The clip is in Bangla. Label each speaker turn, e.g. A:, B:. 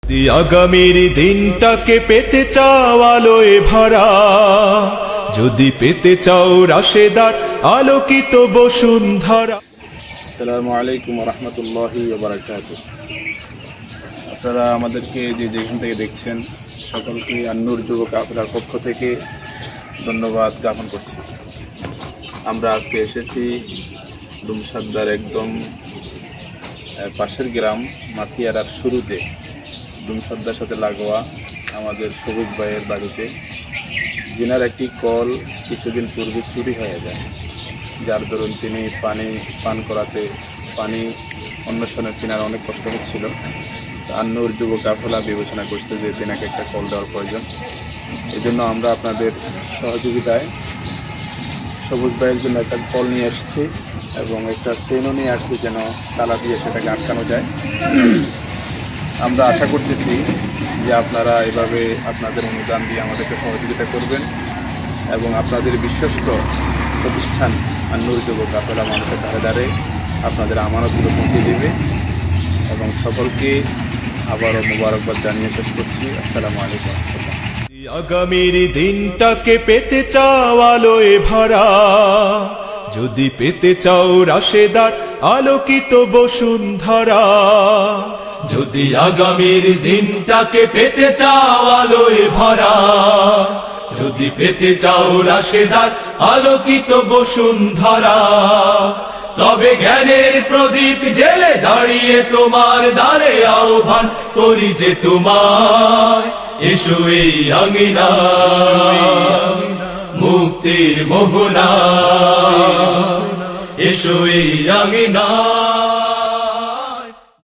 A: আগামীর দিনটাকে পেতে চাও আলোয় ভরা, যদি পেতে চাও রাশেদার আলোকিত বসুন্ধরা।
B: আসসালামু আলাইকুম ওয়া রাহমাতুল্লাহি ওয়া বারাকাতুহু। আপনারা আমাদেরকে যেখান থেকে দেখছেন সকলকে আন-নূর যুব কাফেলার পক্ষ থেকে ধন্যবাদ জ্ঞাপন করছি। আমরা আজকে এসেছি দুমসাদ্দার একদম পাশের গ্রাম মাথিয়ারার শুরুতে দুমসাদ্দার সাথে লাগোয়া আমাদের সবুজ ভাইয়ের বাড়িতে, যিনার একটি কল কিছুদিন পূর্বে চুরি হয়ে যায়, যার দরুন তিনি পানি পান করাতে পানি অন্বেষণে তিনার অনেক কষ্ট হচ্ছিল। আন-নূর যুব কাফেলা বিবেচনা করছে যে তিনাকে একটা কল দেওয়ার প্রয়োজন। এই জন্য আমরা আপনাদের সহযোগিতায় সবুজ ভাইয়ের জন্য একটা কল নিয়ে এসেছি এবং একটা চেনও নিয়ে আসছি যেন তালা দিয়ে সেটাকে আটকানো যায়। আমরা আশা করতেছি যে আপনারা এভাবে আপনাদের অনুদান দিয়ে আমাদেরকে সহযোগিতা করবেন এবং আপনাদের বিশ্বস্ত প্রতিষ্ঠান আন-নূর যুব কাফেলা মানুষের ধারে ধারে আপনাদের আমানতগুলো পৌঁছে দেবে। এবং সকলকে আবারও মোবারকবাদ জানিয়ে শেষ করছি। আসসালামু আলাইকুম।
A: আগামীর দিনটাকে পেতে চাও আলোয় ভরা, যদি পেতে চাও রাশেদার আলোকিত বসুন্ধরা। যদি আগামীর দিনটাকে পেতে চাও আলোয় ভরা, যদি পেতে চাও রাশেদার আলোকিত বসুন্ধরা, তবে জ্ঞানের প্রদীপ জেলে দাঁড়িয়ে তোমার দ্বারে আহ্বান করি যে তোমায়, এসো এই আঙিনা মুক্তির মোহনা, এসো এই আঙিনা।